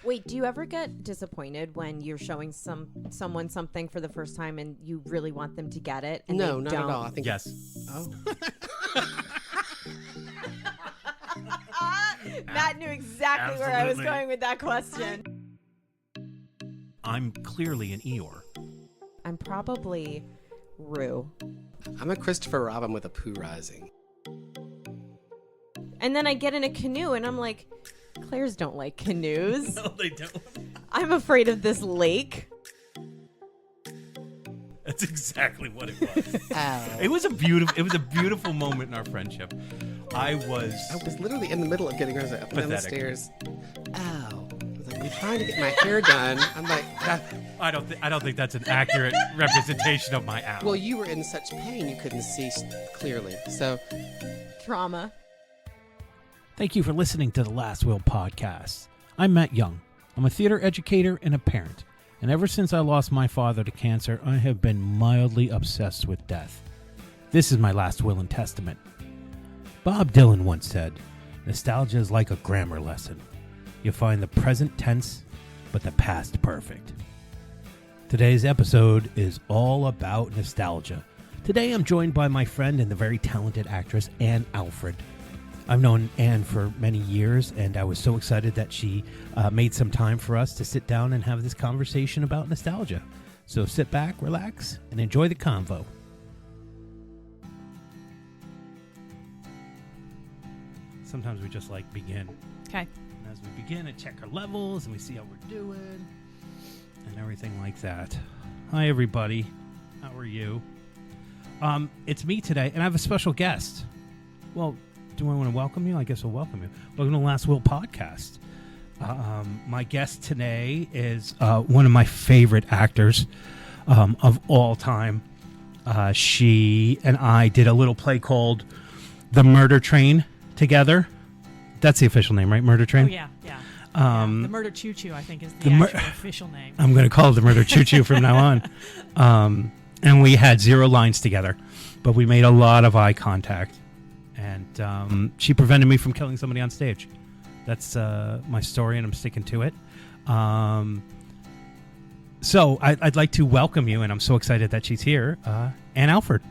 Wait, do you ever get disappointed when you're showing someone something for the first time and you really want them to get it? And No, they not don't? at all. I think Yes. Oh. Matt knew exactly where I was Absolutely. going with that question. I'm clearly an Eeyore. I'm probably Rue. I'm a Christopher Robin with a Pooh Rising. And then I get in a canoe and I'm like, Clairs don't like canoes. No, they don't. I'm afraid of this lake. That's exactly what it was. Ow. It was a beautiful moment in our friendship. I was literally in the middle of getting her up and down the Pathetic. stairs. Ow. I was like, I'm trying to get my hair done. I'm like, ah. I don't think that's an accurate representation of my owl. Well, you were in such pain you couldn't see clearly. So, Trauma. Thank you for listening to the Last Will podcast. I'm Matt Young. I'm a theater educator and a parent. And ever since I lost my father to cancer, I have been mildly obsessed with death. This is my last will and testament. Bob Dylan once said, "Nostalgia is like a grammar lesson. You find the present tense, but the past perfect." Today's episode is all about nostalgia. Today I'm joined by my friend and the very talented actress Ann Alford. I've known Ann for many years, and I was so excited that she made some time for us to sit down and have this conversation about nostalgia. So sit back, relax, and enjoy the convo. Sometimes we just begin. Okay. And as we begin, I check our levels, and we see how we're doing, and everything like that. Hi, everybody. How are you? It's me today, and I have a special guest. Well, do I want to welcome you? I guess I'll welcome you. Welcome to the Last Will podcast. My guest today is one of my favorite actors of all time. She and I did a little play called The Murder Train together. That's the official name, right? Murder Train? Oh, yeah. The Murder Choo Choo, I think, is the actual official name. I'm going to call it The Murder Choo Choo from now on. And we had 0 lines together, but we made a lot of eye contact. And she prevented me from killing somebody on stage. That's my story, and I'm sticking to it. So I'd like to welcome you, and I'm so excited that she's here, Ann Alford.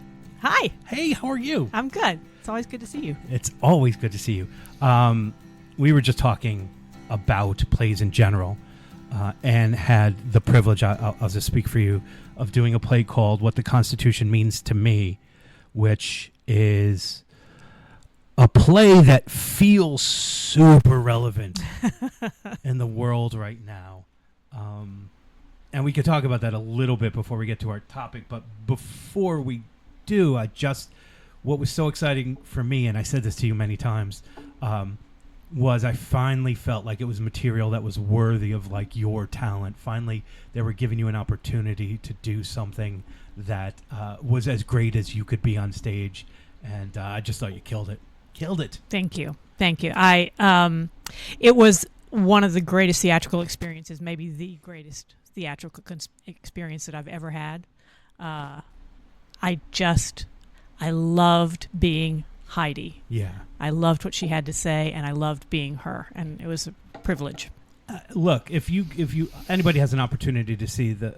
Hi. Hey, how are you? I'm good. It's always good to see you. It's always good to see you. We were just talking about plays in general, and had the privilege, I'll just speak for you, of doing a play called What the Constitution Means to Me, which is a play that feels super relevant in the world right now. And we could talk about that a little bit before we get to our topic. But before we do, what was so exciting for me, and I said this to you many times, was I finally felt like it was material that was worthy of your talent. Finally, they were giving you an opportunity to do something that was as great as you could be on stage. And I just thought you killed it. Killed it. Thank you. It was one of the greatest theatrical experiences, maybe the greatest theatrical experience that I've ever had. I loved being Heidi. Yeah. I loved what she had to say, and I loved being her, and it was a privilege. Look, if anybody has an opportunity to see the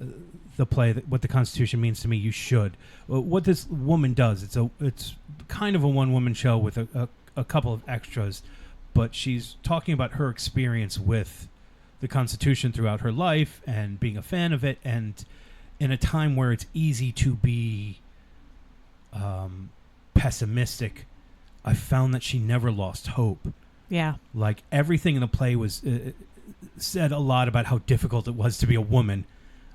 play, What the Constitution Means to Me, you should. What this woman does, it's kind of a one-woman show with a couple of extras, but she's talking about her experience with the Constitution throughout her life and being a fan of it, and in a time where it's easy to be pessimistic, I found that she never lost hope. Yeah. Everything in the play was said a lot about how difficult it was to be a woman,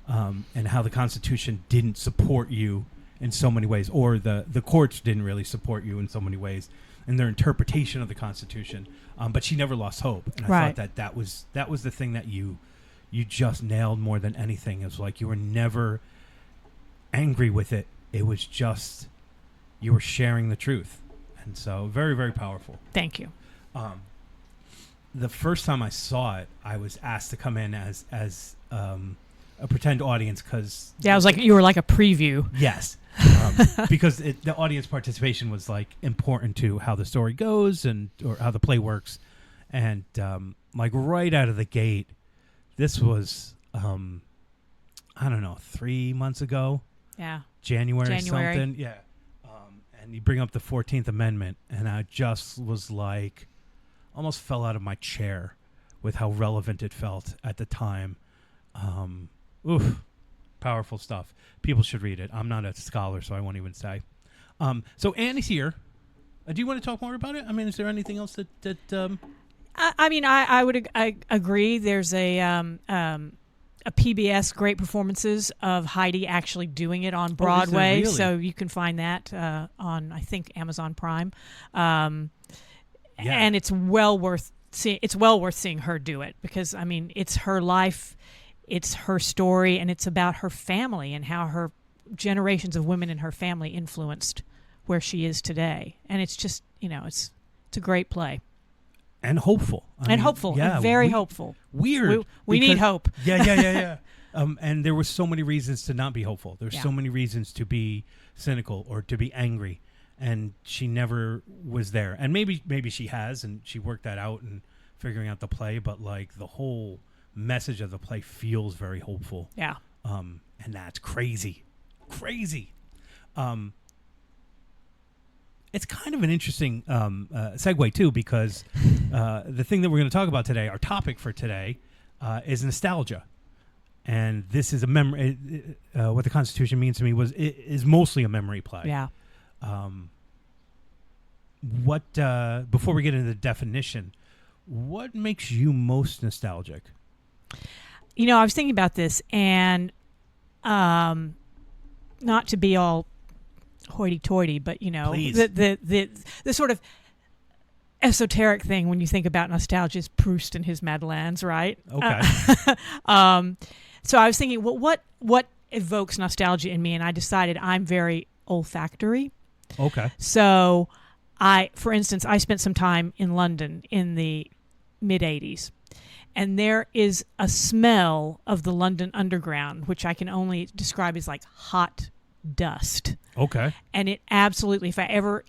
and how the Constitution didn't support you in so many ways, or the courts didn't really support you in so many ways in their interpretation of the Constitution. But she never lost hope, and I thought that was the thing that you just nailed more than anything. It was you were never angry with it. It was just you were sharing the truth, and so very, very powerful. Thank you. The first time I saw it, I was asked to come in as a pretend audience because Yeah, it was you were like a preview. Yes, because the audience participation was important to how the story goes or how the play works, and right out of the gate, This was, I don't know, 3 months ago, Yeah. January. Something. Yeah. And you bring up the 14th Amendment, and I just was like, almost fell out of my chair with how relevant it felt at the time. Powerful stuff. People should read it. I'm not a scholar, so I won't even say. So Ann is here. Do you want to talk more about it? I mean, is there anything else that I mean, I would agree. There's a PBS great performances of Heidi actually doing it on Broadway, really? so you can find that on, I think, Amazon Prime. Yeah. And it's well worth seeing her do it, because I mean, it's her life, it's her story, and it's about her family and how her generations of women in her family influenced where she is today. And it's just, it's a great play. And hopeful. And very hopeful. Weird. We need hope. Yeah. And there were so many reasons to not be hopeful. There's Yeah. so many reasons to be cynical or to be angry. And she never was there. And maybe she has, and she worked that out and figuring out the play. But like the whole message of the play feels very hopeful. Yeah. And that's crazy. It's kind of an interesting segue too, because the thing that we're going to talk about today, our topic for today, is nostalgia. And this is a memory. What the Constitution means to me is mostly a memory play. Yeah. Before we get into the definition, what makes you most nostalgic? I was thinking about this, and not to be all hoity-toity, but Please. the sort of esoteric thing when you think about nostalgia is Proust and his Madeleines, right? Okay. So I was thinking, well, what evokes nostalgia in me, and I decided I'm very olfactory. Okay. So for instance, I spent some time in London in the mid-'80s, and there is a smell of the London Underground, which I can only describe as like hot dust. Okay. And it absolutely, if I ever,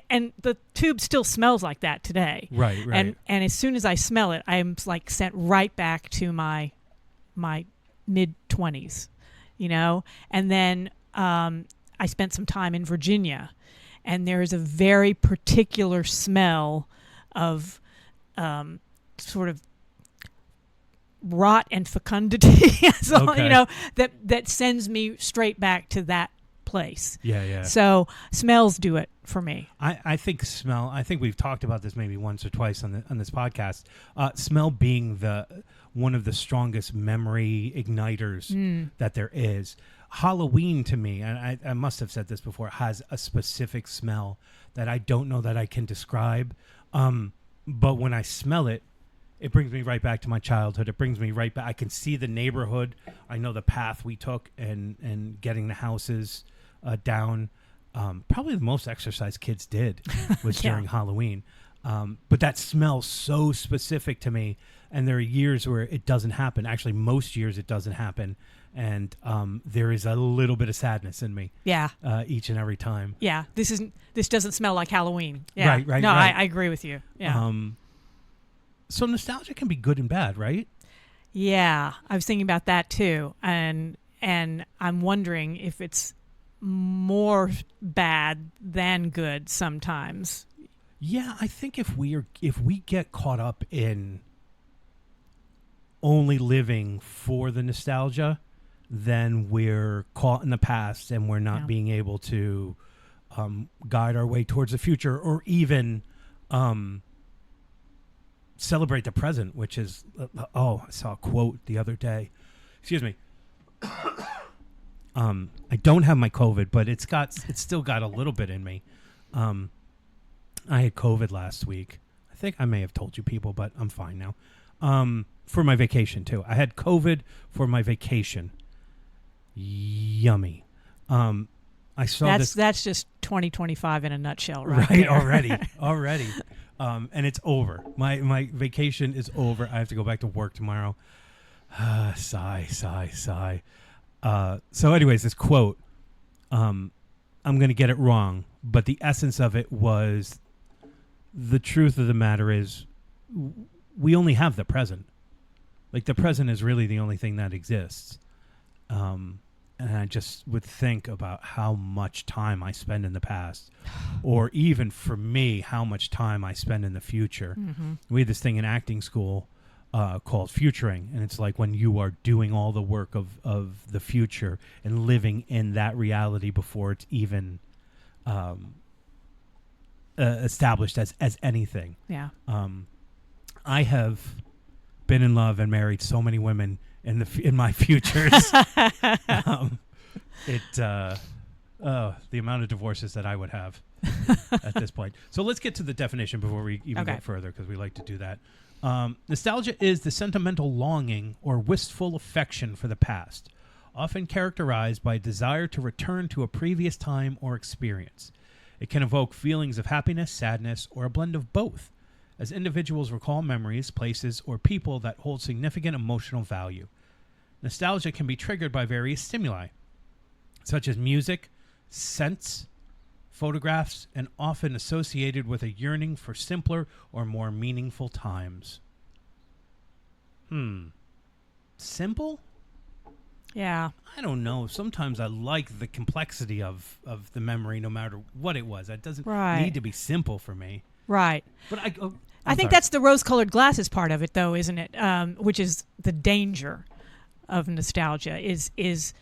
and the tube still smells like that today. Right. And as soon as I smell it, I'm like sent right back to my mid-20s, And then I spent some time in Virginia, and there is a very particular smell of sort of rot and fecundity, so, Okay. that sends me straight back to that place. Yeah. So smells do it for me. I think smell. I think we've talked about this maybe once or twice on this podcast. Smell being one of the strongest memory igniters that there is. Halloween to me, and I must have said this before, has a specific smell that I don't know that I can describe. But when I smell it, it brings me right back to my childhood. It brings me right back. I can see the neighborhood. I know the path we took and getting the houses down. Probably the most exercise kids did was Yeah. during Halloween. But that smells so specific to me. And there are years where it doesn't happen. Actually, most years it doesn't happen. And there is a little bit of sadness in me. Yeah. Each and every time. Yeah. This doesn't smell like Halloween. Yeah. Right. No, right. I agree with you. Yeah. So nostalgia can be good and bad, right? Yeah. I was thinking about that too. And I'm wondering if it's more bad than good sometimes. Yeah, I think if we get caught up in only living for the nostalgia, then we're caught in the past and we're not being able to guide our way towards the future, or even celebrate the present, which is I saw a quote the other day. Excuse me. I don't have my COVID, but it's still got a little bit in me. I had COVID last week. I think I may have told you people, but I'm fine now. For my vacation too. I had COVID for my vacation. Yummy. I saw That's just 2025 in a nutshell, right? right there. already. And it's over. My vacation is over. I have to go back to work tomorrow. Sigh. So anyways, this quote, I'm going to get it wrong, but the essence of it was, the truth of the matter is we only have the present. Like, the present is really the only thing that exists. And I just would think about how much time I spend in the past, or even for me, how much time I spend in the future. Mm-hmm. We had this thing in acting school called futuring, and it's like when you are doing all the work of the future and living in that reality before it's even established as anything. Yeah. I have been in love and married so many women in my futures. The amount of divorces that I would have at this point. So let's get to the definition before we even go further, because we like to do that. Nostalgia is the sentimental longing or wistful affection for the past, often characterized by a desire to return to a previous time or experience. It can evoke feelings of happiness, sadness, or a blend of both, as individuals recall memories, places, or people that hold significant emotional value. Nostalgia can be triggered by various stimuli, such as music, scents, photographs, and often associated with a yearning for simpler or more meaningful times. Simple? Yeah. I don't know. Sometimes I like the complexity of the memory, no matter what it was. It doesn't need to be simple for me. Right. But I think that's the rose-colored glasses part of it, though, isn't it? Which is the danger of nostalgia. Is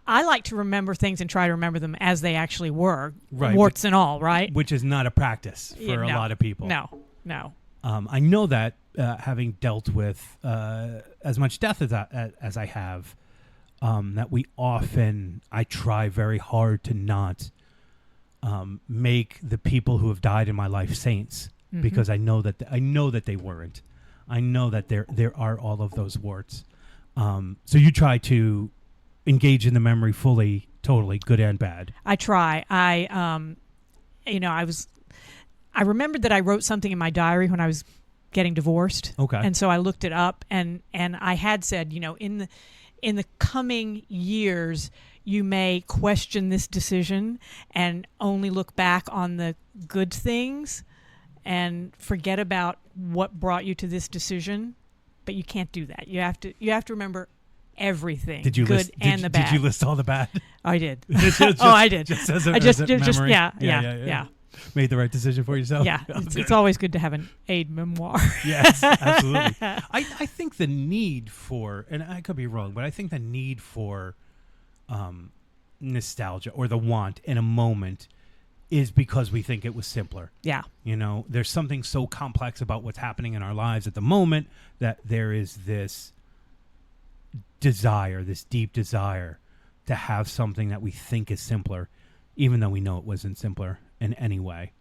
I like to remember things and try to remember them as they actually were, right, warts and all, right? Which is not a practice for a lot of people. No. I know that having dealt with as much death as I have, that I try very hard to not make the people who have died in my life saints, because I know that they weren't. I know that there are all of those warts. So you try to engage in the memory fully, totally, good and bad. I try. I remembered that I wrote something in my diary when I was getting divorced. Okay. And so I looked it up, and I had said, in the coming years, you may question this decision and only look back on the good things and forget about what brought you to this decision. But you can't do that. You have to remember everything, the bad. Did you list all the bad? I did. I did. Just as a memory. Yeah. Made the right decision for yourself? Yeah. It's always good to have an aid memoir. Yes, absolutely. I think the need for, and I could be wrong, but I think the need for nostalgia, or the want in a moment, is because we think it was simpler. Yeah. There's something so complex about what's happening in our lives at the moment that there is this deep desire to have something that we think is simpler, even though we know it wasn't simpler in any way.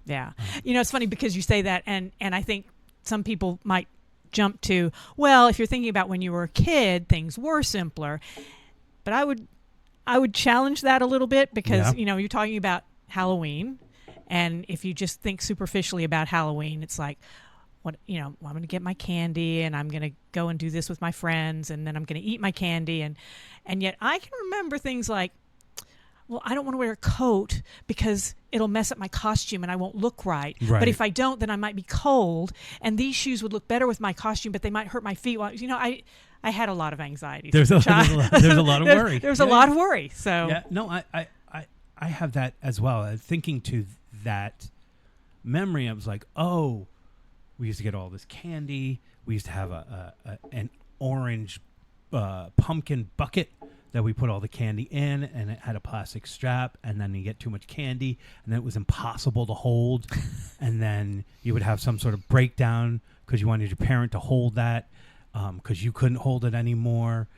Yeah. It's funny because you say that, and I think some people might jump to, well, if you're thinking about when you were a kid, things were simpler. But I would challenge that a little bit, because, you're talking about Halloween, and if you just think superficially about Halloween, it's like, I'm going to get my candy, and I'm going to go and do this with my friends, and then I'm going to eat my candy. And yet I can remember things like, well, I don't want to wear a coat because it'll mess up my costume and I won't look right. But if I don't, then I might be cold, and these shoes would look better with my costume, but they might hurt my feet. Well, I had a lot of anxiety. There's a lot of worry. There's a lot of worry. So yeah, no, I have that as well. Thinking to that memory, I was like, oh, we used to get all this candy. We used to have an orange pumpkin bucket that we put all the candy in, and it had a plastic strap, and then you get too much candy, and then it was impossible to hold. And then you would have some sort of breakdown because you wanted your parent to hold that, because you couldn't hold it anymore.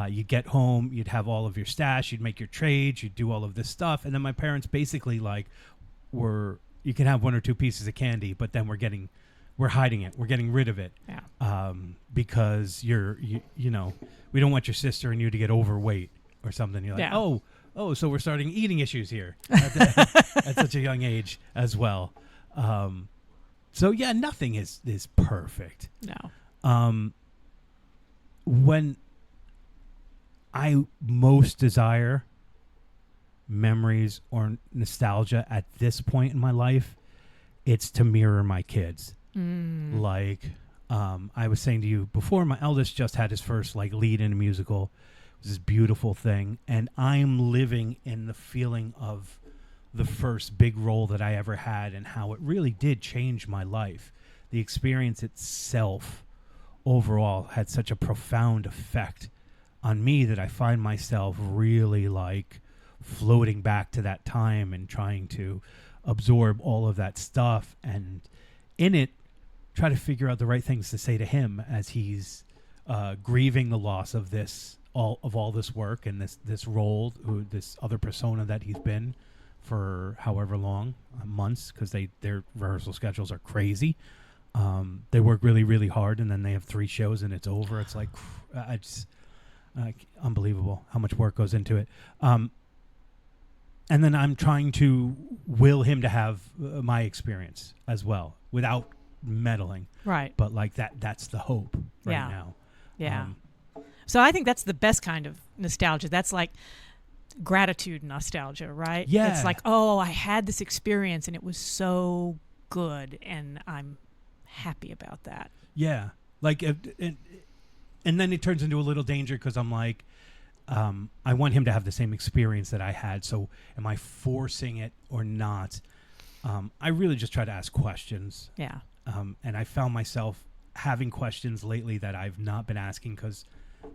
You'd get home, you'd have all of your stash, you'd make your trades, you'd do all of this stuff, and then my parents basically you can have one or two pieces of candy, but then we're hiding it. We're getting rid of it. Yeah. Because we don't want your sister and you to get overweight or something. You're like, oh, so we're starting eating issues here at such a young age as well. So yeah, nothing is perfect. No. When I most desire memories or nostalgia at this point in my life, it's to mirror my kids. Like, I was saying to you before, my eldest just had his first like lead in a musical. It was this beautiful thing, and I'm living in the feeling of the first big role that I ever had and how it really did change my life. The experience itself overall had such a profound effect on me that I find myself really like floating back to that time and trying to absorb all of that stuff, and in it try to figure out the right things to say to him as he's grieving the loss of all this work and this role, this other persona that he's been for however long, months, because their rehearsal schedules are crazy. They work really, really hard, and then they have 3 shows and it's over. It's like, unbelievable how much work goes into it. And then I'm trying to will him to have my experience as well without meddling. Right. But like that's the hope right now. Yeah. So I think that's the best kind of nostalgia. That's like gratitude nostalgia, right? Yeah. It's like, oh, I had this experience and it was so good and I'm happy about that. Yeah. Like, and then it turns into a little danger because I'm like, I want him to have the same experience that I had. So am I forcing it or not? I really just try to ask questions. Yeah. And I found myself having questions lately that I've not been asking because,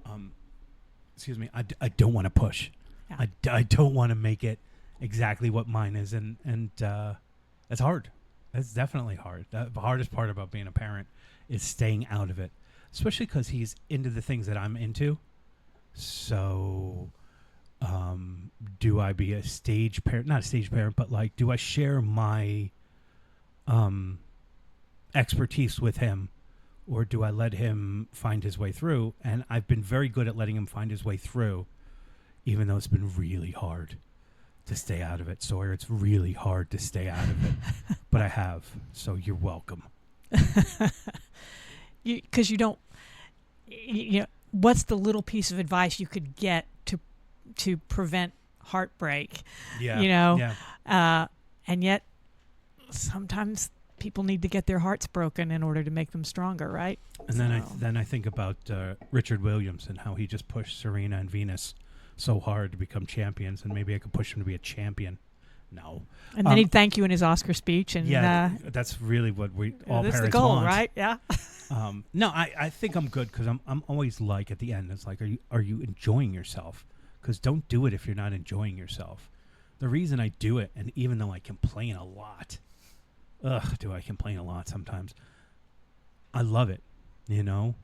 I don't want to push. Yeah. I don't want to make it exactly what mine is. And that's hard. That's definitely hard. The hardest part about being a parent is staying out of it, especially because he's into the things that I'm into. So, do I be a stage parent? Not a stage parent, but like, do I share my expertise with him, or do I let him find his way through? And I've been very good at letting him find his way through, even though it's been really hard to stay out of it. Sawyer, it's really hard to stay out of it, but I have. So you're welcome. Because you don't. You know, what's the little piece of advice you could get to prevent heartbreak? Yeah. You know. Yeah. And yet, sometimes people need to get their hearts broken in order to make them stronger, right? And then I think about Richard Williams and how he just pushed Serena and Venus so hard to become champions, and maybe I could push him to be a champion. No. And then he'd thank you in his Oscar speech, and that's really what we all that's parents the goal, want, right? Yeah. No, I think I'm good because I'm always like at the end, it's like, are you enjoying yourself? Because don't do it if you're not enjoying yourself. The reason I do it, and even though I complain a lot, do I complain a lot sometimes? I love it, you know.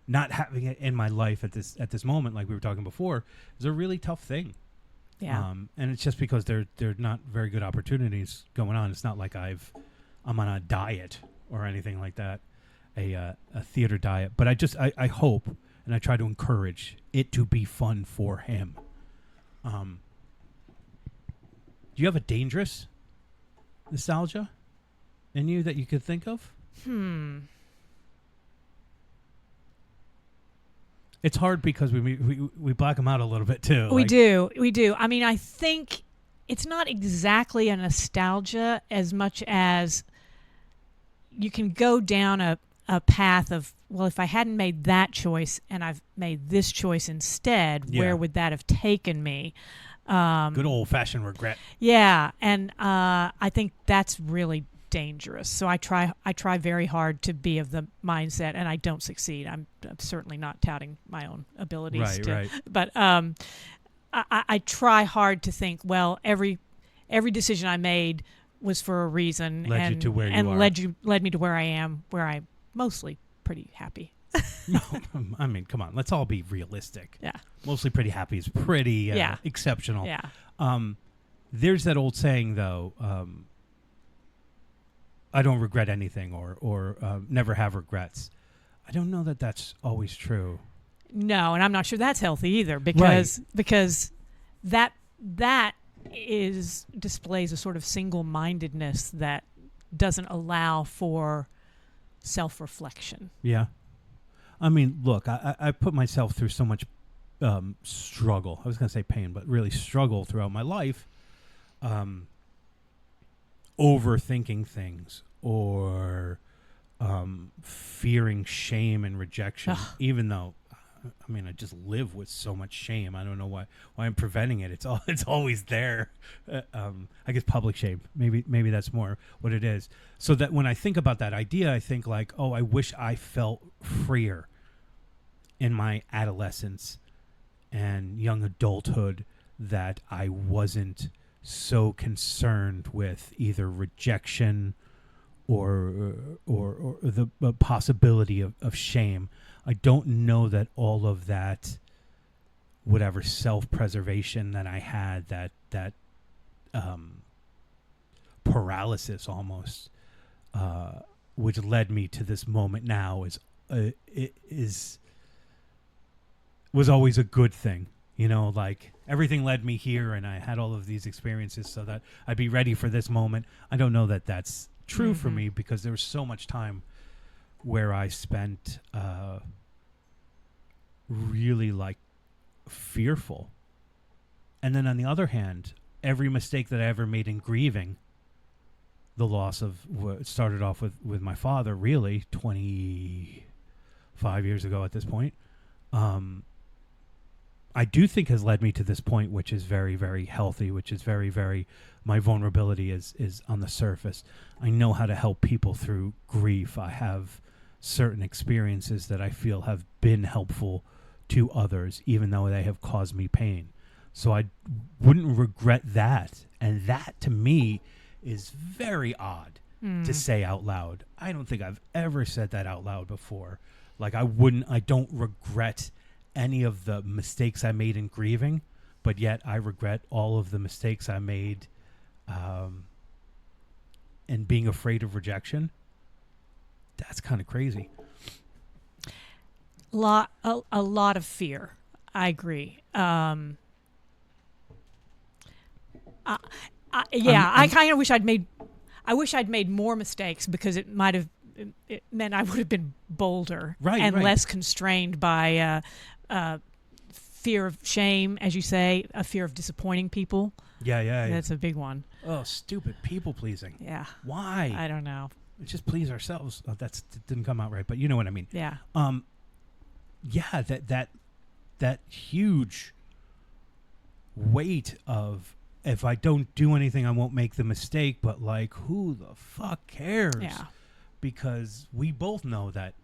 Not having it in my life at this moment, like we were talking before, is a really tough thing. Yeah. And it's just because they're not very good opportunities going on. It's not like I'm on a diet or anything like that, a theater diet. But I hope and I try to encourage it to be fun for him. Do you have a dangerous nostalgia in you that you could think of? It's hard because we black them out a little bit too. We do. I mean, I think it's not exactly a nostalgia as much as you can go down a path of, well, if I hadn't made that choice and I've made this choice instead, where would that have taken me? Good old-fashioned regret. Yeah, and I think that's really dangerous. So I try very hard to be of the mindset, and I don't succeed. I'm certainly not touting my own abilities. Right. But I try hard to think, well, every decision I made was for a reason, led you to where you and are. led me to where I am, where I'm mostly pretty happy. No, I mean, come on, let's all be realistic. Yeah. Mostly pretty happy is pretty exceptional. Yeah. There's that old saying, though, I don't regret anything or never have regrets. I don't know that that's always true. No, and I'm not sure that's healthy either because that displays a sort of single-mindedness that doesn't allow for self-reflection. Yeah. I mean, look, I put myself through so much struggle. I was going to say pain, but really struggle throughout my life, overthinking things or fearing shame and rejection, Ugh. even though, I mean, I just live with so much shame. I don't know why I'm preventing it. It's always there. I guess public shame. Maybe that's more what it is. So that when I think about that idea, I think like, oh, I wish I felt freer in my adolescence and young adulthood, that I wasn't so concerned with either rejection or the possibility of shame. I don't know that all of that, whatever self-preservation that I had, that paralysis almost, which led me to this moment now, was always a good thing. You know, like everything led me here, and I had all of these experiences so that I'd be ready for this moment. I don't know that that's true for me, because there was so much time where I spent really like fearful. And then on the other hand, every mistake that I ever made in grieving the loss of what started off with my father, really 25 years ago at this point, I do think has led me to this point, which is very, very healthy, which is very, very, my vulnerability is on the surface. I know how to help people through grief. I have certain experiences that I feel have been helpful to others, even though they have caused me pain. So I wouldn't regret that. And that to me is very odd to say out loud. I don't think I've ever said that out loud before. Like I don't regret any of the mistakes I made in grieving, but yet I regret all of the mistakes I made and being afraid of rejection. That's kind of crazy. A lot of fear. I agree. I kind of wish I'd made more mistakes, because it meant I would have been bolder and less constrained by fear of shame, as you say, a fear of disappointing people. Yeah. That's a big one. Oh, stupid people pleasing. Yeah. Why? I don't know. We just please ourselves. Oh, that didn't come out right, but you know what I mean. Yeah. Yeah, that huge weight of, if I don't do anything, I won't make the mistake, but like, who the fuck cares? Yeah. Because we both know that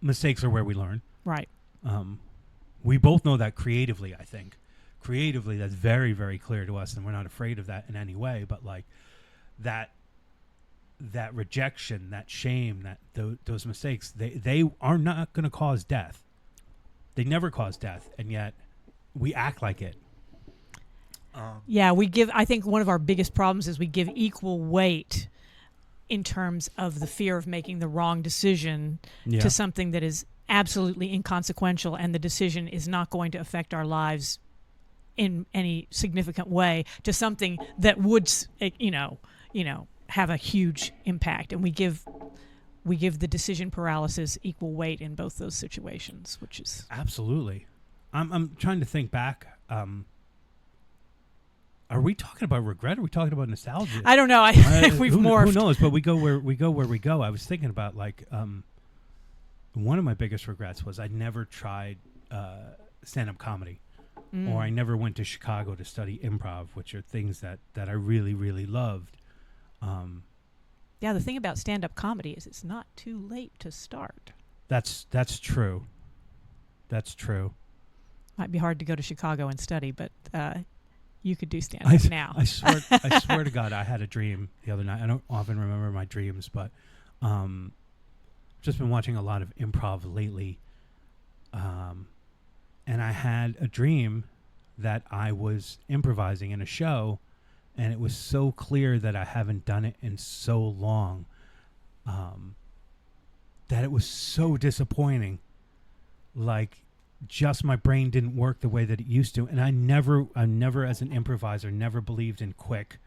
mistakes are where we learn. Right. We both know that creatively, I think. Creatively, that's very, very clear to us, and we're not afraid of that in any way. But like that rejection, that shame, those mistakes, they are not going to cause death. They never cause death, and yet we act like it. Yeah, I think one of our biggest problems is we give equal weight in terms of the fear of making the wrong decision to something that is absolutely inconsequential, and the decision is not going to affect our lives in any significant way, to something that would, have a huge impact. And we give the decision paralysis equal weight in both those situations, which is absolutely. I'm trying to think back. Are we talking about regret? Or are we talking about nostalgia? I don't know. We've morphed. Who knows? But we go where we go. I was thinking about like one of my biggest regrets was I never tried stand-up comedy, or I never went to Chicago to study improv, which are things that I really, really loved. Yeah, the thing about stand-up comedy is it's not too late to start. That's true. That's true. Might be hard to go to Chicago and study, but you could do stand-up now. I swear to God, I had a dream the other night. I don't often remember my dreams, but just been watching a lot of improv lately. And I had a dream that I was improvising in a show, and it was so clear that I haven't done it in so long, that it was so disappointing. Like, just my brain didn't work the way that it used to. And I never as an improviser, never believed in quick.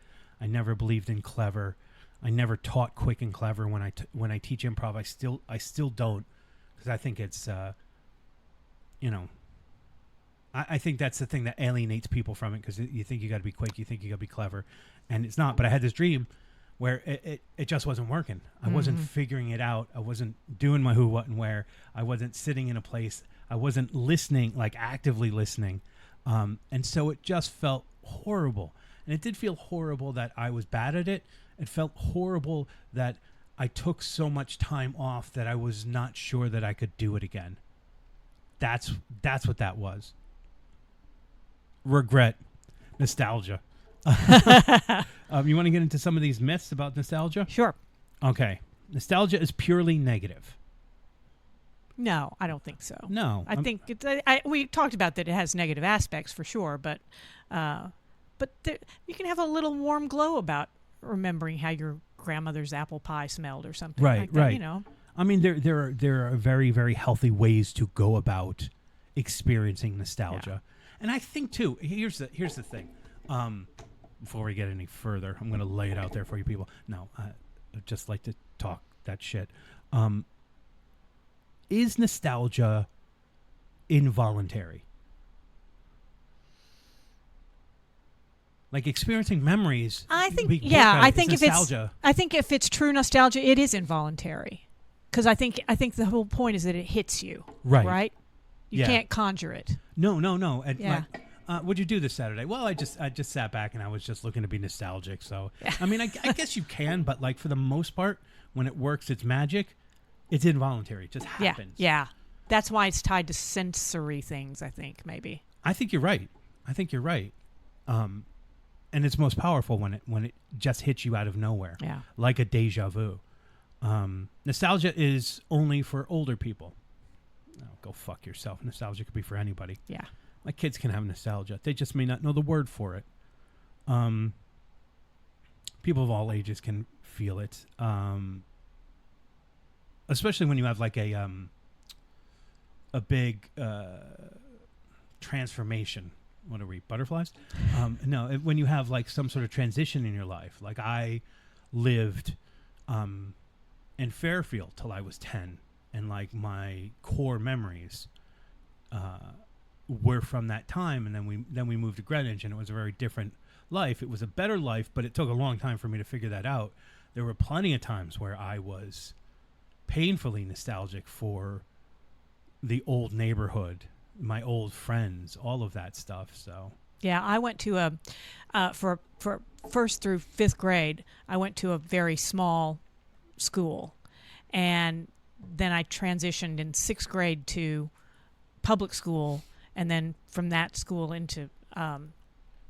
I never believed in clever. I never taught quick and clever when I teach improv. I still don't, because I think it's, I think that's the thing that alienates people from it, because you think you got to be quick, you think you got to be clever, and it's not. But I had this dream where it just wasn't working. I wasn't figuring it out. I wasn't doing my who, what, and where. I wasn't sitting in a place. I wasn't listening, like actively listening. And so it just felt horrible. And it did feel horrible that I was bad at it. It felt horrible that I took so much time off that I was not sure that I could do it again. That's what that was. Regret. Nostalgia. You want to get into some of these myths about nostalgia? Sure. Okay. Nostalgia is purely negative. No, I don't think so. No. I think it's, we talked about that it has negative aspects for sure, but there, you can have a little warm glow about remembering how your grandmother's apple pie smelled or something Right, like that, right. you know. I mean, there are very, very healthy ways to go about experiencing nostalgia. Yeah. And I think, too, here's the thing. Before we get any further, I'm going to lay it out there for you people. No, I'd just like to talk that shit. Is nostalgia involuntary? Like experiencing memories. I think, I think if it's true nostalgia, it is involuntary, because I think the whole point is that it hits you, right? You can't conjure it. No. And yeah. What'd you do this Saturday? Well, I just sat back and I was just looking to be nostalgic. So, I mean, I guess you can, but like for the most part, when it works, it's magic. It's involuntary. It just happens. Yeah. That's why it's tied to sensory things, I think, maybe. I think you're right. And it's most powerful when it just hits you out of nowhere. Yeah. Like a deja vu. Nostalgia is only for older people. Oh, go fuck yourself. Nostalgia could be for anybody. Yeah. My kids can have nostalgia. They just may not know the word for it. People of all ages can feel it. Especially when you have like a big transformation. What are we, butterflies? No, when you have like some sort of transition in your life. Like I lived in Fairfield till I was 10, and like my core memories were from that time, and then we moved to Greenwich, and it was a very different life. It was a better life, but it took a long time for me to figure that out. There were plenty of times where I was painfully nostalgic for the old neighborhood, my old friends, all of that stuff. So yeah, I went to for first through fifth grade, I went to a very small school, and then I transitioned in sixth grade to public school, and then from that school into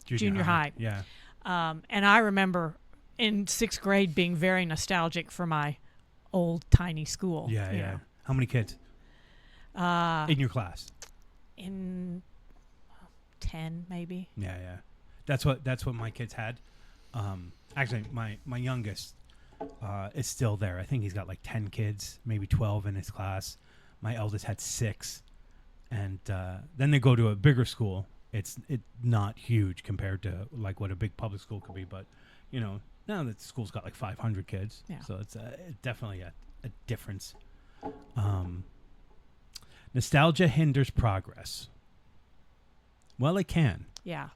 junior high. Yeah. And I remember in sixth grade being very nostalgic for my old tiny school. Yeah, yeah. Know. How many kids in your class? In 10, maybe. Yeah, yeah. That's what my kids had. Actually, my youngest is still there. I think he's got like 10 kids, maybe 12 in his class. My eldest had 6. And then they go to a bigger school. It's not huge compared to like what a big public school could be, but you know, now that the school's got like 500 kids, so it's definitely a difference. Nostalgia hinders progress. Well, it can. Yeah.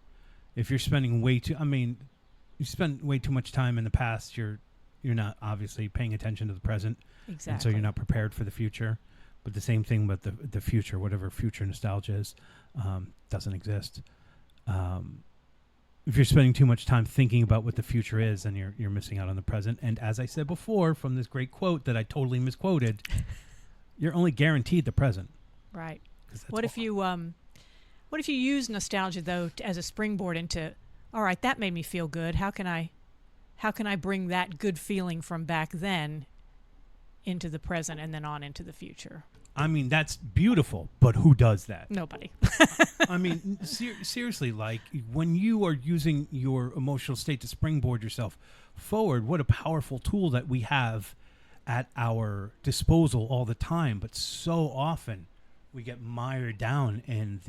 If you're spending you spend way too much time in the past, you're not obviously paying attention to the present. Exactly. And so you're not prepared for the future. But the same thing with the future, whatever future nostalgia is, doesn't exist. If you're spending too much time thinking about what the future is, then you're missing out on the present. And as I said before, from this great quote that I totally misquoted, you're only guaranteed the present. Right. What if you use nostalgia though as a springboard into, all right, that made me feel good. How can I bring that good feeling from back then into the present and then on into the future? I mean, that's beautiful, but who does that? Nobody. I mean, seriously, like when you are using your emotional state to springboard yourself forward, what a powerful tool that we have at our disposal all the time. But so often we get mired down in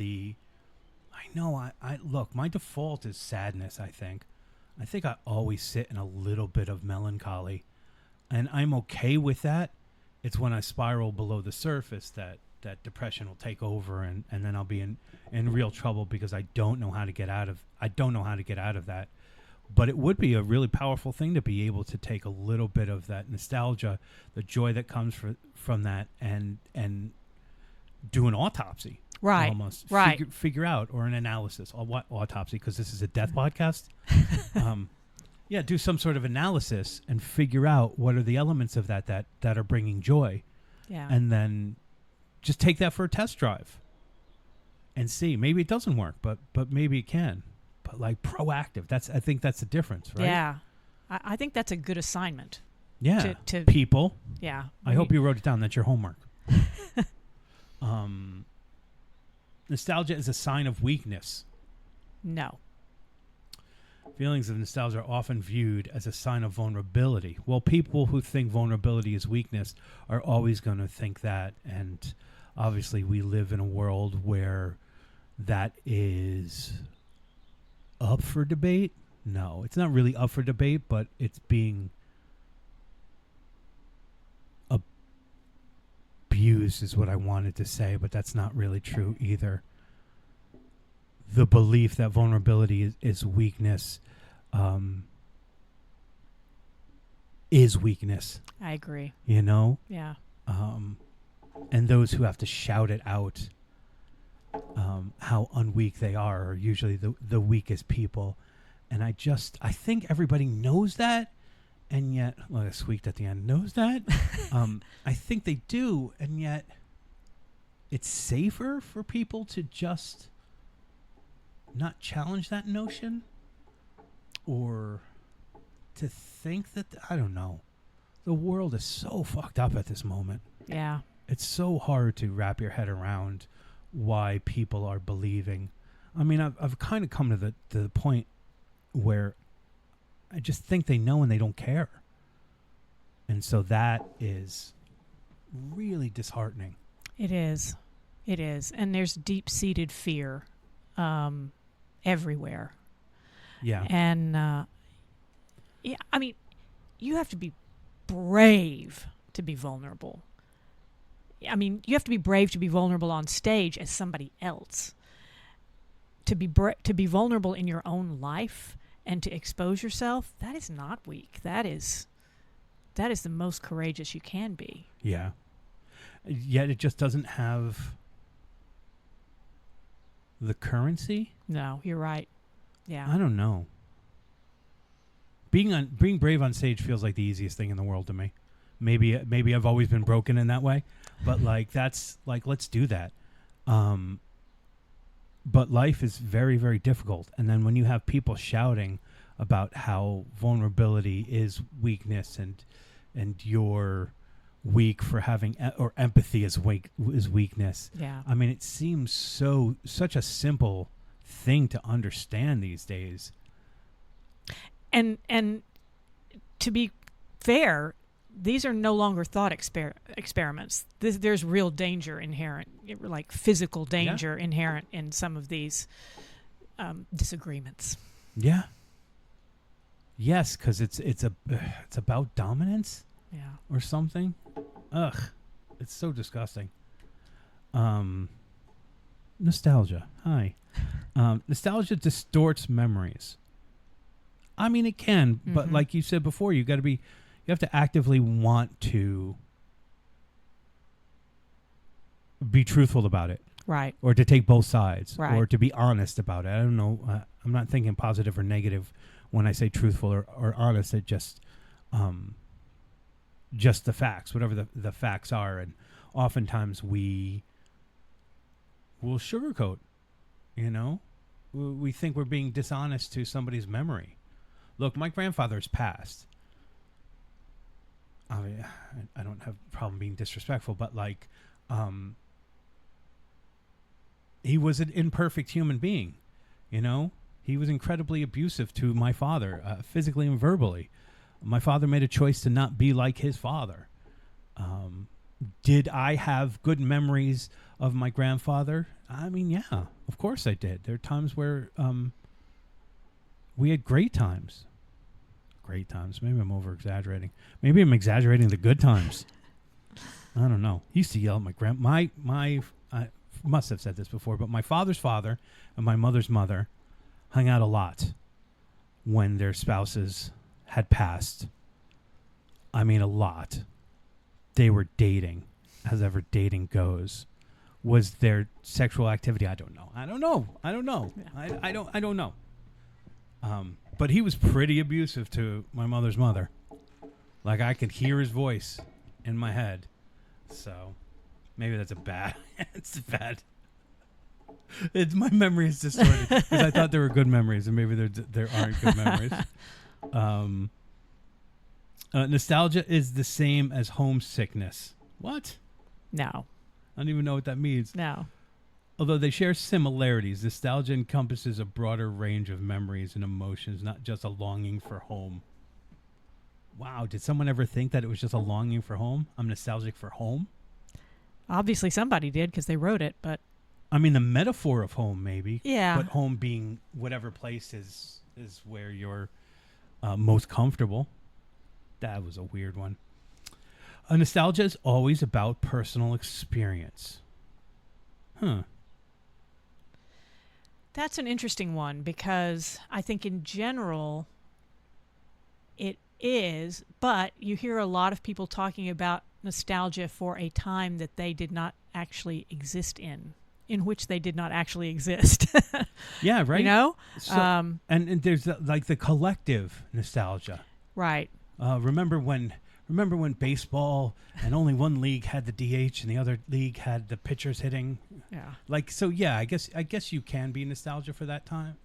look, my default is sadness, I think. I think I always sit in a little bit of melancholy, and I'm okay with that. It's when I spiral below the surface that depression will take over, and then I'll be in real trouble because I don't know how to get out of that. But it would be a really powerful thing to be able to take a little bit of that nostalgia, the joy that comes from that, and do an autopsy. Right. Almost. Right. Figure out, or an analysis. What autopsy? Because this is a death podcast. Yeah, do some sort of analysis and figure out what are the elements of that are bringing joy. Yeah. And then just take that for a test drive and see. Maybe it doesn't work, but maybe it can. But like proactive. I think that's the difference, right? Yeah. I think that's a good assignment. Yeah. To people. Yeah. I hope you wrote it down. That's your homework. Nostalgia is a sign of weakness. No. Feelings of nostalgia are often viewed as a sign of vulnerability. Well, people who think vulnerability is weakness are always going to think that. And obviously, we live in a world where that is up for debate. No, it's not really up for debate, but it's being abused is what I wanted to say, but that's not really true either. The belief that vulnerability is weakness is weakness. I agree. You know? Yeah. And those who have to shout it out how unweak they are usually the weakest people. And I think everybody knows that, and yet, well, I squeaked at the end, knows that. I think they do, and yet it's safer for people to just not challenge that notion, or to think that, I don't know. The world is so fucked up at this moment. Yeah. It's so hard to wrap your head around why people are believing. I mean, I've kind of come to the point where I just think they know and they don't care. And so that is really disheartening. It is. It is. And there's deep-seated fear everywhere. Yeah. And, yeah, I mean, you have to be brave to be vulnerable. I mean, you have to be brave to be vulnerable on stage as somebody else. To be vulnerable in your own life and to expose yourself, that is not weak. That is the most courageous you can be. Yeah. Yet it just doesn't have the currency. No, you're right. Yeah. I don't know. Being brave on stage feels like the easiest thing in the world to me. Maybe I've always been broken in that way, but like that's like, let's do that. But life is very, very difficult. And then when you have people shouting about how vulnerability is weakness and you're weak for having or empathy is weakness. Yeah. I mean, it seems such a simple thing to understand these days. And to be fair, these are no longer thought experiments. There's real danger inherent, like physical danger inherent in some of these disagreements. Yeah. Yes, because it's about dominance. Yeah. Or something. Ugh, it's so disgusting. Nostalgia. Hi. Nostalgia distorts memories. I mean, it can, but like you said before, you have to actively want to be truthful about it. Right. Or to take both sides. Right. Or to be honest about it. I don't know. I'm not thinking positive or negative when I say truthful or honest. It just the facts, whatever the facts are. And oftentimes we will sugarcoat, you know? We think we're being dishonest to somebody's memory. Look, my grandfather's passed. I mean, I don't have a problem being disrespectful, but like, he was an imperfect human being, you know? He was incredibly abusive to my father, physically and verbally. My father made a choice to not be like his father. Did I have good memories of my grandfather? I mean, yeah, of course I did. There are times where we had great times. Great times. Maybe I'm over-exaggerating. Maybe I'm exaggerating the good times. I don't know. He used to yell at my I must have said this before, but my father's father and my mother's mother hung out a lot. when their spouses had passed. I mean, a lot. They were dating, as ever dating goes. Was there sexual activity? I don't know. I don't know. Yeah. I don't know. But he was pretty abusive to my mother's mother. Like, I could hear his voice in my head. So maybe that's it's bad. My memory is distorted because I thought there were good memories, and maybe there aren't good memories. Nostalgia is the same as homesickness. What? No. I don't even know what that means. No. Although they share similarities, nostalgia encompasses a broader range of memories and emotions, not just a longing for home. Wow, did someone ever think that it was just a longing for home? I'm nostalgic for home? Obviously somebody did because they wrote it, but... I mean, the metaphor of home, maybe. Yeah. But home being whatever place is where you're most comfortable. That was a weird one. Nostalgia is always about personal experience. Huh. That's an interesting one because I think in general it is, but you hear a lot of people talking about nostalgia for a time that they did not actually exist in which they did not actually exist. Yeah, right. You know? So, and there's the collective nostalgia. Right. Remember when baseball and only one league had the DH and the other league had the pitchers hitting? Yeah. Like, so yeah, I guess you can be nostalgic for that time.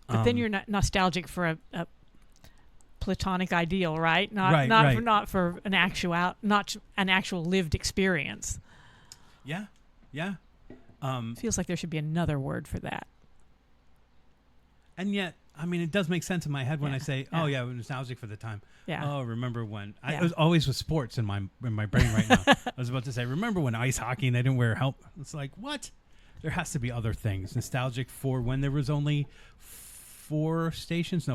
But then you're not nostalgic for a platonic ideal, right? Right. Not for an actual lived experience. Yeah. Feels like there should be another word for that. And yet, I mean, it does make sense in my head when I say, Yeah. "Oh yeah, we're nostalgic for the time." Yeah. Oh, remember when? Yeah. I was always with sports in my brain right now. I was about to say, remember when ice hockey and they didn't wear help? It's like, what? There has to be other things. Nostalgic for when there was only 3 stations.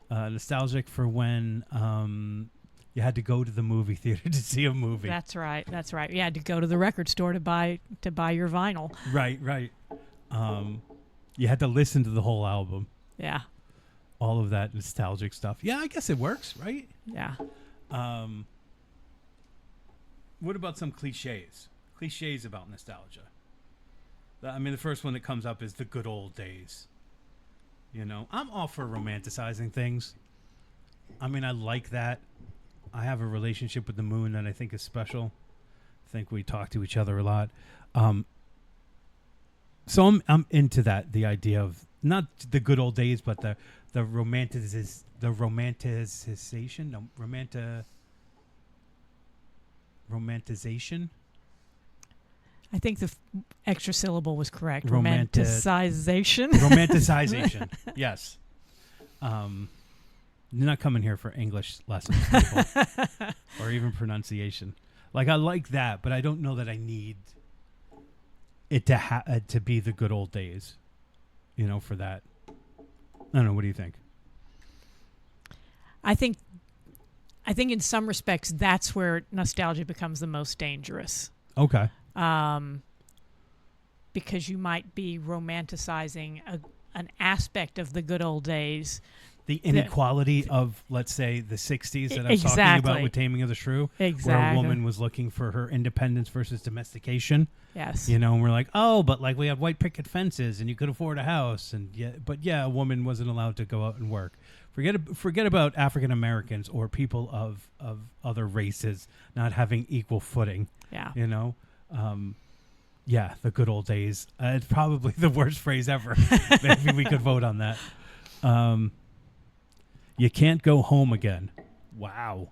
Nostalgic for when you had to go to the movie theater to see a movie. That's right. You had to go to the record store to buy your vinyl. Right. You had to listen to the whole album. Yeah. All of that nostalgic stuff. Yeah, I guess it works, right? Yeah. What about some cliches? Cliches about nostalgia. I mean, the first one that comes up is the good old days. You know, I'm all for romanticizing things. I mean, I like that. I have a relationship with the moon that I think is special. I think we talk to each other a lot. So I'm into that. The idea of not the good old days, but the romanticization. No, romanticization. I think the extra syllable was correct. Romanticization. Romanticization. Yes. You're not coming here for English lessons, people, or even pronunciation. Like, I like that, but I don't know that I need it to be the good old days, for that. I don't know. What do you think? I think in some respects that's where nostalgia becomes the most dangerous. Okay. Because you might be romanticizing an aspect of the good old days. The inequality of, let's say, the 60s that I was talking about with Taming of the Shrew. Exactly. Where a woman was looking for her independence versus domestication. Yes. And we're like, oh, but like we had white picket fences and you could afford a house. But a woman wasn't allowed to go out and work. Forget about African Americans or people of other races not having equal footing. Yeah. The good old days. It's probably the worst phrase ever. Maybe we could vote on that. You can't go home again. Wow.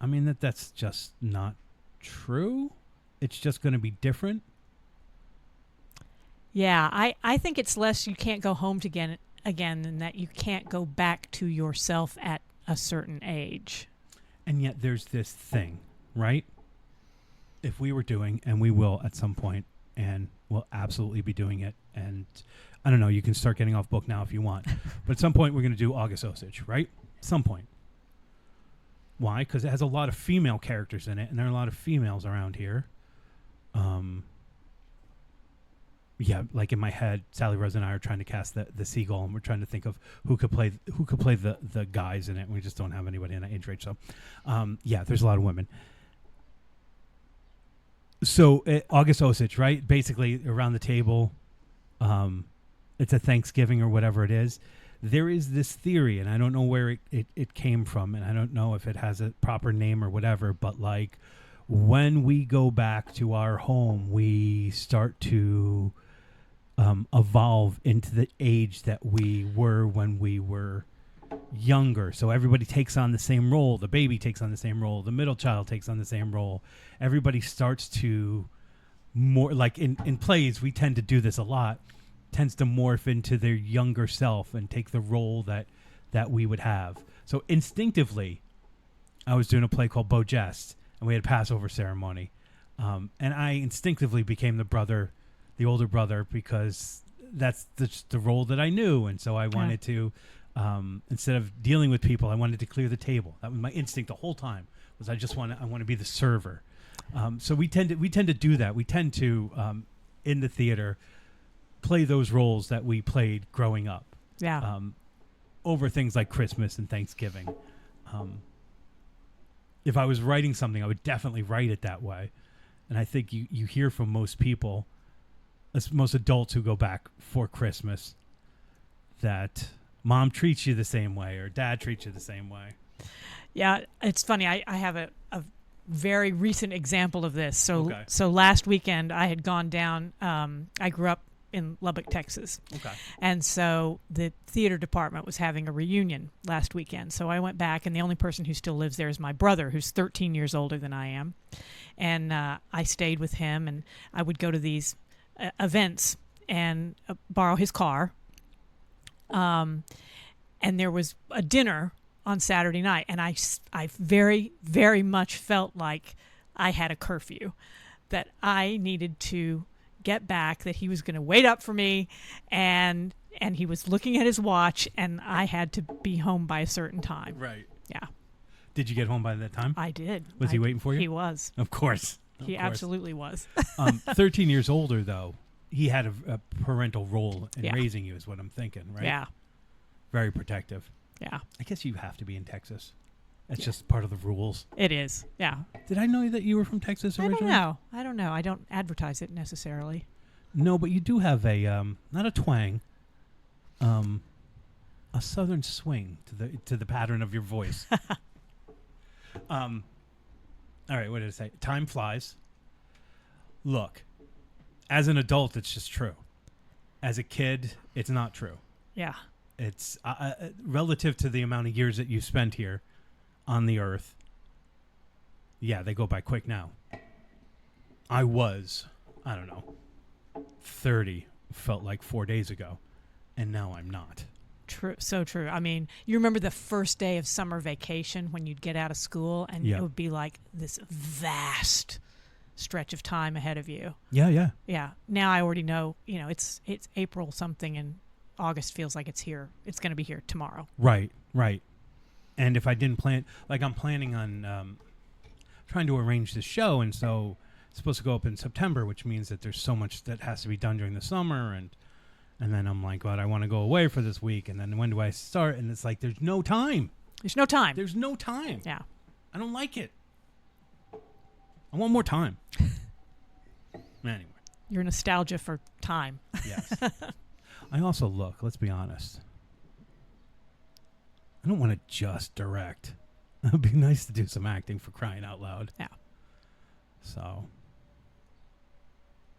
I mean, that's just not true. It's just going to be different. Yeah, I think it's less you can't go home again than that you can't go back to yourself at a certain age. And yet there's this thing, right? If we were doing, and we will at some point, and we'll absolutely be doing it, and I don't know, you can start getting off book now if you want, but at some point we're going to do August Osage, right? Some point. Why? Because it has a lot of female characters in it, and there are a lot of females around here. yeah, like in my head, Sally Rose and I are trying to cast the seagull, and we're trying to think of who could play the guys in it. We just don't have anybody in that age range. So, yeah, there's a lot of women. So August Osage, right? Basically around the table, it's a Thanksgiving or whatever it is. There is this theory, and I don't know where it came from, and I don't know if it has a proper name or whatever, but like when we go back to our home, we start to evolve into the age that we were when we were younger. So everybody takes on the same role. The baby takes on the same role. The middle child takes on the same role. Everybody starts to more, like in plays, we tend to do this a lot, tends to morph into their younger self and take the role that we would have. So instinctively, I was doing a play called Beau Jest, and we had a Passover ceremony. And I instinctively became the older brother, because that's the role that I knew. And so I wanted to, instead of dealing with people, I wanted to clear the table. That was my instinct the whole time, was I want to be the server. So we tend to do that. We tend to, in the theater, play those roles that we played growing up. Yeah. Over things like Christmas and Thanksgiving. If I was writing something, I would definitely write it that way. And I think you hear from most people, most adults who go back for Christmas, that mom treats you the same way or dad treats you the same way. Yeah, it's funny. I have a very recent example of this. Okay. So last weekend I had gone down. I grew up in Lubbock, Texas. Okay. And so the theater department was having a reunion last weekend. So I went back, and the only person who still lives there is my brother, who's 13 years older than I am. And I stayed with him, and I would go to these events and borrow his car. And there was a dinner on Saturday night, and I very, very much felt like I had a curfew, that I needed to get back, that he was going to wait up for me, and he was looking at his watch, and I had to be home by a certain time. Right. Yeah. Did you get home by that time? I did. Was he waiting for you? He was. Of course. He absolutely was. 13 years older, though, he had a parental role in Yeah. raising you, is what I'm thinking, right? Yeah. Very protective. Yeah. I guess you have to be in Texas. That's just part of the rules. It is. Yeah. Did I know that you were from Texas originally? I don't know. I don't advertise it necessarily. No, but you do have a not a twang, a southern swing to the pattern of your voice. All right, what did I say? Time flies. Look, as an adult, it's just true. As a kid, it's not true. Yeah. It's relative to the amount of years that you spent here on the earth. Yeah, they go by quick now. I don't know, 30 felt like 4 days ago, and now I'm not. True. So true. I mean, you remember the first day of summer vacation when you'd get out of school, and Yeah. it would be like this vast stretch of time ahead of you. Yeah. Yeah. Now I already know, it's April something, and August feels like it's here. It's going to be here tomorrow. Right. And if I didn't plan, like I'm planning on trying to arrange this show, and so it's supposed to go up in September, which means that there's so much that has to be done during the summer, and then I'm like, but I want to go away for this week, and then when do I start? And it's like, there's no time. There's no time. There's no time. Yeah. I don't like it. I want more time. Anyway. Your nostalgia for time. Yes. I also let's be honest, I don't want to just direct. It would be nice to do some acting, for crying out loud. Yeah. So,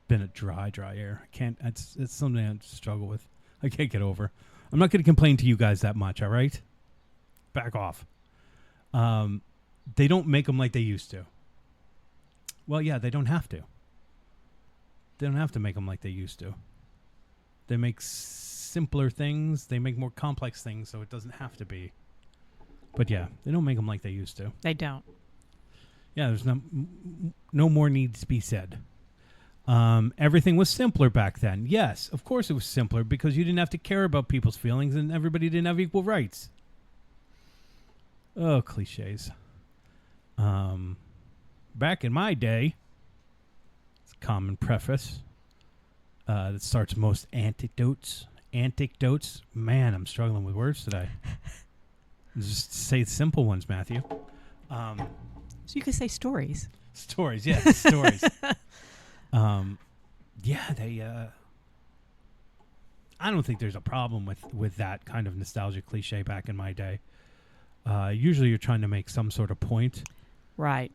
been a dry year. I can't, it's something I struggle with. I can't get over. I'm not going to complain to you guys that much, all right? Back off. They don't make them like they used to. Well, yeah, they don't have to. They don't have to make them like they used to. They make simpler things. They make more complex things, so it doesn't have to be. But yeah, they don't make them like they used to. They don't. Yeah, there's no more needs to be said. Everything was simpler back then. Yes, of course it was simpler, because you didn't have to care about people's feelings, and everybody didn't have equal rights. Oh, cliches. Back in my day, it's a common preface. that starts most anecdotes. Anecdotes. Man, I'm struggling with words today. Just say simple ones, Matthew. So you could say stories. Stories, yeah, stories. Yeah, they. I don't think there's a problem with that kind of nostalgia cliche back in my day. Usually, you're trying to make some sort of point. Right.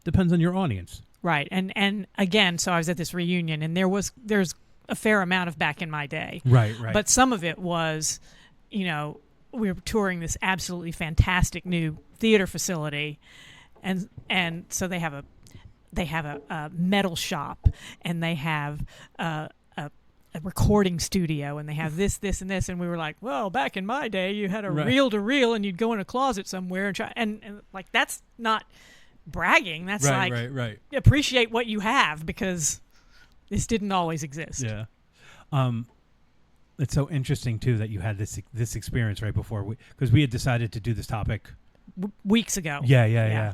Depends on your audience. Right. And again, so I was at this reunion, and there's a fair amount of back in my day. Right. But some of it was, we were touring this absolutely fantastic new theater facility, and so they have a metal shop, and they have a recording studio, and they have this, and this, and we were like, well, back in my day, you had a reel to reel, and you'd go in a closet somewhere and try, and like that's not bragging. That's right. Appreciate what you have, because this didn't always exist. Yeah. It's so interesting too that you had this experience right before because we had decided to do this topic weeks ago. Yeah.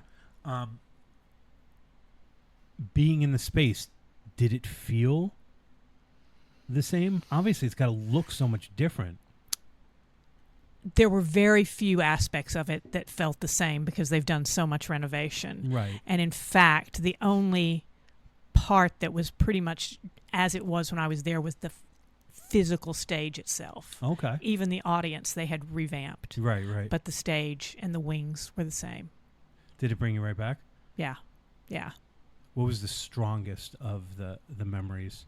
Being in the space, did it feel the same? Obviously, it's got to look so much different. There were very few aspects of it that felt the same because they've done so much renovation. Right. And in fact, the only part that was pretty much as it was when I was there was the physical stage itself. Okay. Even the audience they had revamped. Right. But the stage and the wings were the same. Did it bring you right back? Yeah. What was the strongest of the memories?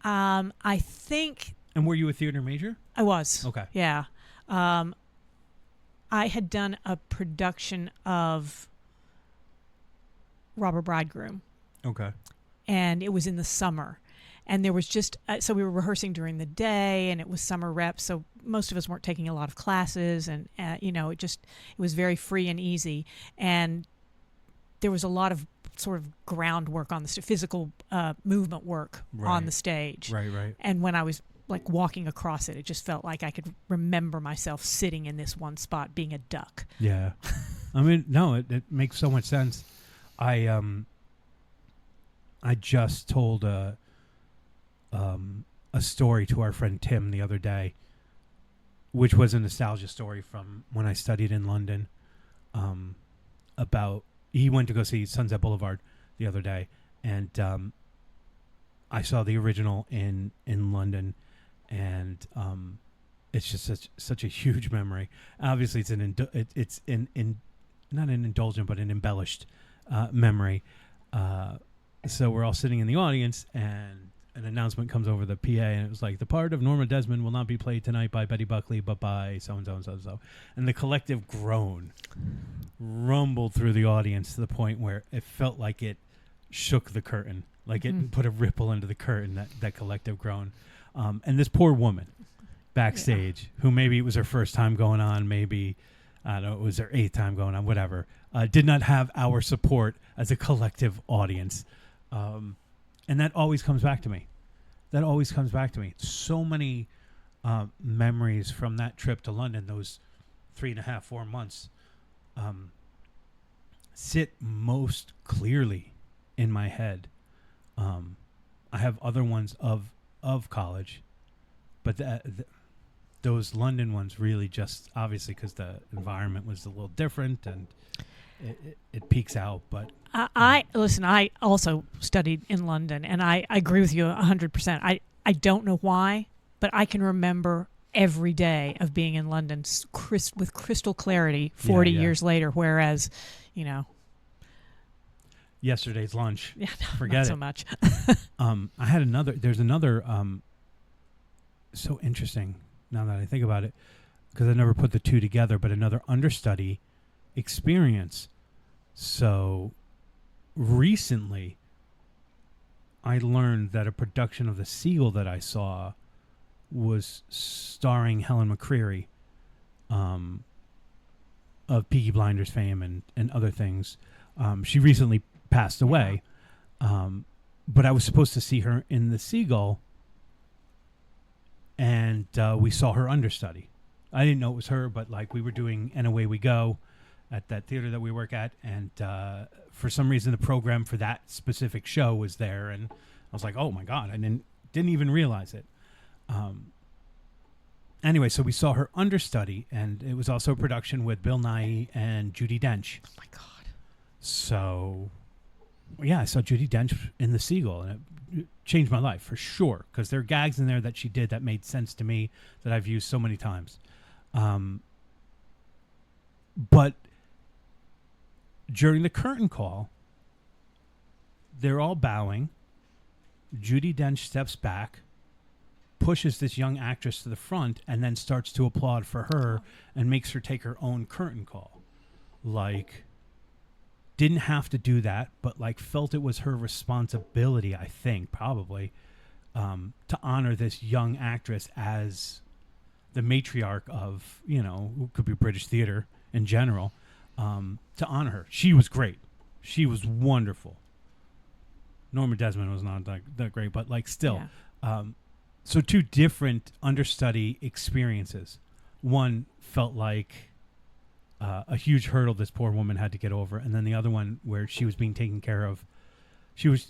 I think... And were you a theater major? I was. Okay. Yeah. I had done a production of Robber Bridegroom. Okay. And it was in the summer. And there was just... so we were rehearsing during the day, and it was summer reps, so most of us weren't taking a lot of classes, and, it was very free and easy. And there was a lot of sort of groundwork on the physical movement work on the stage. Right. And when I was like walking across it just felt like I could remember myself sitting in this one spot being a duck. Yeah. I mean, no, it makes so much sense. I just told a story to our friend Tim the other day, which was a nostalgia story from when I studied in London. About he went to go see Sunset Boulevard the other day, and I saw the original in London, and it's just such a huge memory. Obviously, it's not an indulgent but an embellished memory. So we're all sitting in the audience, and an announcement comes over the PA, and it was like, the part of Norma Desmond will not be played tonight by Betty Buckley, but by so-and-so and so-and-so. And the collective groan rumbled through the audience to the point where it felt like it shook the curtain, like it put a ripple into the curtain, that collective groan. And this poor woman backstage, who maybe it was her first time going on, maybe, I don't know, it was her 8th time going on, whatever, did not have our support as a collective audience. And that always comes back to me. So many memories from that trip to London, those 3.5, 4 months, sit most clearly in my head. I have other ones of college, but those London ones really just, obviously because the environment was a little different and it peaks out. But I also studied in London, and I agree with you 100%. I don't know why, but I can remember every day of being in London with crystal clarity 40 years later, whereas, yesterday's lunch. Yeah, no, forget not it. so much. I had there's another so interesting now that I think about it, because I never put the two together, but another understudy experience. So recently I learned that a production of The Seagull that I saw was starring Helen McCreary, of Peaky Blinders fame and other things. She recently passed away, but I was supposed to see her in The Seagull, and we saw her understudy. I didn't know it was her, but like we were doing And Away We Go at that theater that we work at, and for some reason the program for that specific show was there, and I was like, oh my God, I didn't even realize it. Anyway, so we saw her understudy, and it was also a production with Bill Nighy and Judi Dench. Oh my God. So, yeah, I saw Judi Dench in The Seagull, and it changed my life for sure, because there are gags in there that she did that made sense to me that I've used so many times. But during the curtain call, they're all bowing. Judi Dench steps back, pushes this young actress to the front, and then starts to applaud for her and makes her take her own curtain call. Like, didn't have to do that, but like felt it was her responsibility, I think, probably, to honor this young actress as the matriarch of, who could be British theater in general, to honor her. She was great. She was wonderful. Norma Desmond was not that great, but like still. Yeah. So two different understudy experiences. One felt like a huge hurdle this poor woman had to get over, and then the other one where she was being taken care of. She was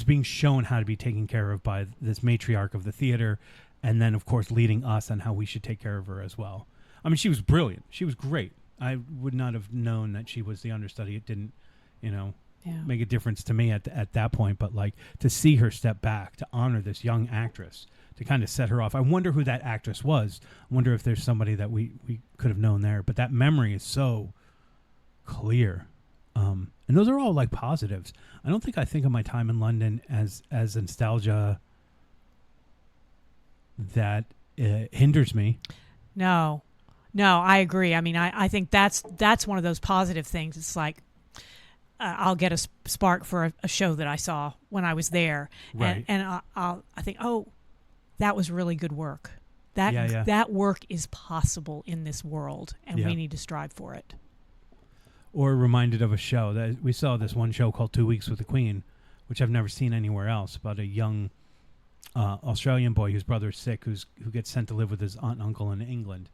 being shown how to be taken care of by this matriarch of the theater, and then of course leading us on how we should take care of her as well. I mean, she was brilliant. She was great. I would not have known that she was the understudy. It didn't, make a difference to me at that point. But like to see her step back to honor this young actress, to kind of set her off. I wonder who that actress was. I wonder if there's somebody that we could have known there. But that memory is so clear. And those are all like positives. I don't think I think of my time in London as nostalgia that hinders me. No, I agree. I mean, I think that's one of those positive things. It's like I'll get a spark for a show that I saw when I was there, Right. and I think, oh, that was really good work. That work is possible in this world, and we need to strive for it. Or reminded of a show that we saw, this one show called 2 Weeks with the Queen, which I've never seen anywhere else, about a young Australian boy whose brother is sick, who gets sent to live with his aunt and uncle in England.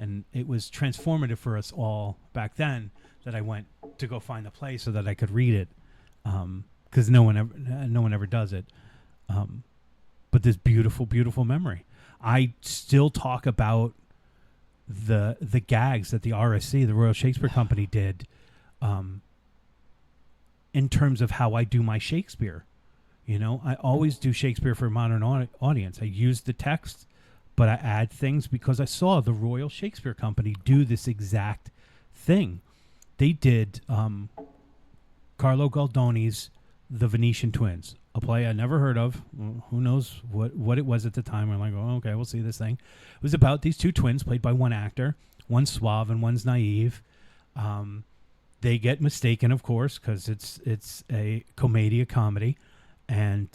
And it was transformative for us all back then that I went to go find the play so that I could read it, because no one ever does it. But this beautiful, beautiful memory. I still talk about the gags that the RSC, the Royal Shakespeare Company, did, in terms of how I do my Shakespeare. I always do Shakespeare for a modern audience. I use the text, but I add things because I saw the Royal Shakespeare Company do this exact thing. They did Carlo Goldoni's The Venetian Twins, a play I never heard of. Who knows what it was at the time. We're like, oh, okay, we'll see this thing. It was about these two twins played by one actor. One's suave and one's naive. They get mistaken, of course, because it's a comedy. And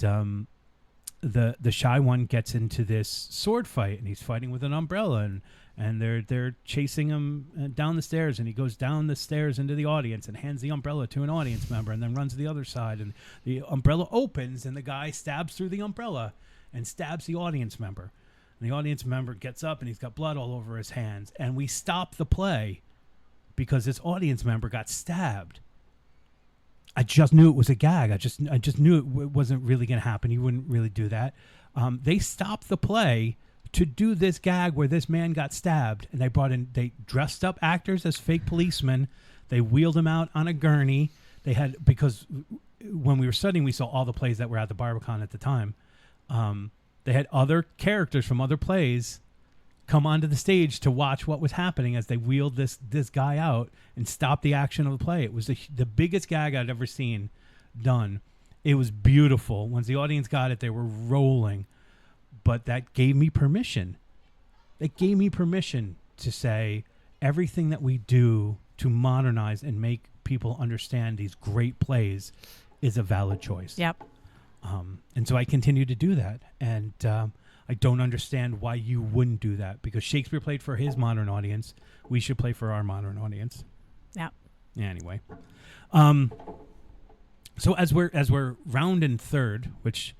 the shy one gets into this sword fight, and he's fighting with an umbrella, and they're chasing him down the stairs, and he goes down the stairs into the audience and hands the umbrella to an audience member, and then runs to the other side, and the umbrella opens, and the guy stabs through the umbrella and stabs the audience member. And the audience member gets up, and he's got blood all over his hands, and we stop the play because this audience member got stabbed. I just knew it was a gag. I just knew it wasn't really going to happen. You wouldn't really do that. They stopped the play to do this gag where this man got stabbed, and they dressed up actors as fake policemen. They wheeled him out on a gurney. Because when we were studying, we saw all the plays that were at the Barbican at the time. They had other characters from other plays come onto the stage to watch what was happening as they wheeled this guy out and stopped the action of the play. It was the biggest gag I'd ever seen done. It was beautiful. Once the audience got it, they were rolling. But that gave me permission. It gave me permission to say everything that we do to modernize and make people understand these great plays is a valid choice. Yep. And so I continue to do that. And I don't understand why you wouldn't do that, because Shakespeare played for his modern audience. We should play for our modern audience. Yeah. Anyway, so as we're rounding third, which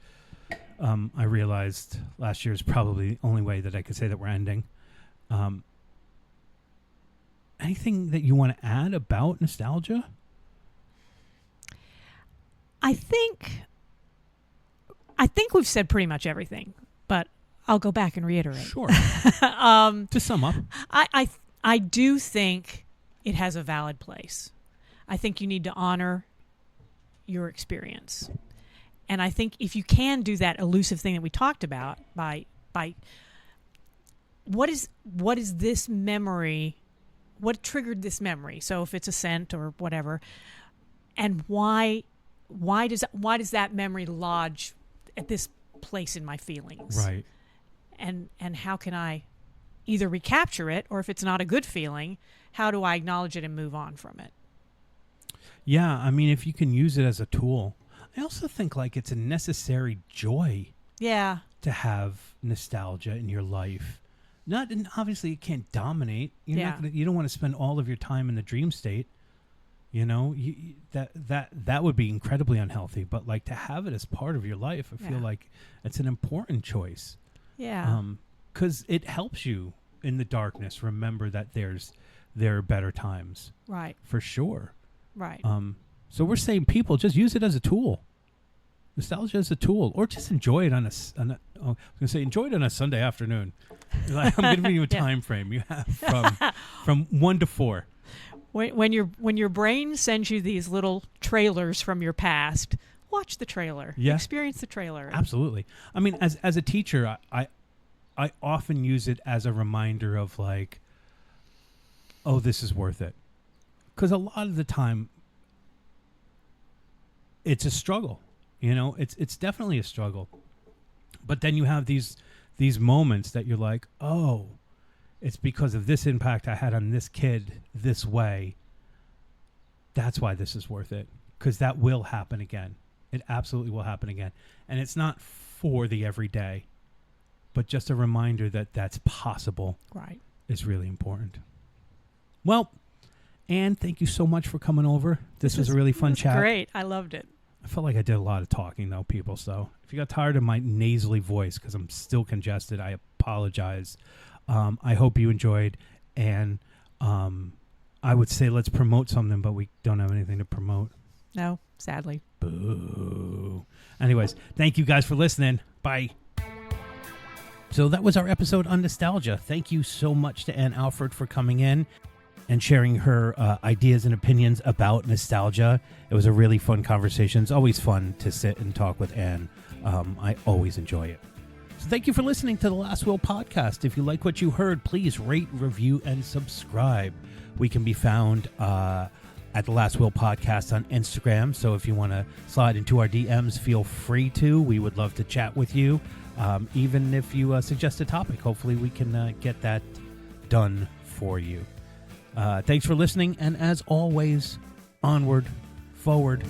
I realized last year is probably the only way that I could say that we're ending. Anything that you want to add about nostalgia? I think I think we've said pretty much everything, but I'll go back and reiterate. Sure. To sum up. I do think it has a valid place. I think you need to honor your experience. And I think if you can do that elusive thing that we talked about by what is this memory, what triggered this memory? So if it's a scent or whatever, and why does that memory lodge at this place in my feelings? Right. And how can I either recapture it, or if it's not a good feeling, how do I acknowledge it and move on from it? Yeah, I mean, if you can use it as a tool. I also think like it's a necessary joy. Yeah. To have nostalgia in your life. And obviously it can't dominate. You don't want to spend all of your time in the dream state. You know, that would be incredibly unhealthy. But like to have it as part of your life, I feel like it's an important choice. Yeah. 'Cause it helps you in the darkness. Remember that there are better times. Right. For sure. Right. So we're saying people just use it as a tool. Nostalgia as a tool, or just enjoy it enjoy it on a Sunday afternoon. I'm giving you a time frame. You have from 1 to 4. When your brain sends you these little trailers from your past, watch the trailer. Yeah. Experience the trailer. Absolutely. I mean, as a teacher, I often use it as a reminder of like, oh, this is worth it. Because a lot of the time, it's a struggle. You know, it's definitely a struggle. But then you have these moments that you're like, oh, it's because of this impact I had on this kid this way. That's why this is worth it. Because that will happen again. It absolutely will happen again. And it's not for the everyday, but just a reminder that that's possible. Right. Is really important. Well, Ann, thank you so much for coming over. This was a really fun chat. Great. I loved it. I felt like I did a lot of talking, though, people. So if you got tired of my nasally voice, because I'm still congested, I apologize. I hope you enjoyed. And I would say let's promote something, but we don't have anything to promote. No, sadly. Boo. Anyways, thank you guys for listening. Bye. So that was our episode on nostalgia. Thank you so much to Ann Alford for coming in and sharing her ideas and opinions about nostalgia. It was a really fun conversation. It's always fun to sit and talk with Ann. I always enjoy it. So thank you for listening to the Last Will podcast. If you like what you heard, please rate, review, and subscribe. We can be found at the Last Will podcast on Instagram. So if you want to slide into our DMs, feel free to. We would love to chat with you. Even if you suggest a topic, hopefully we can get that done for you. Thanks for listening, and as always, onward, forward,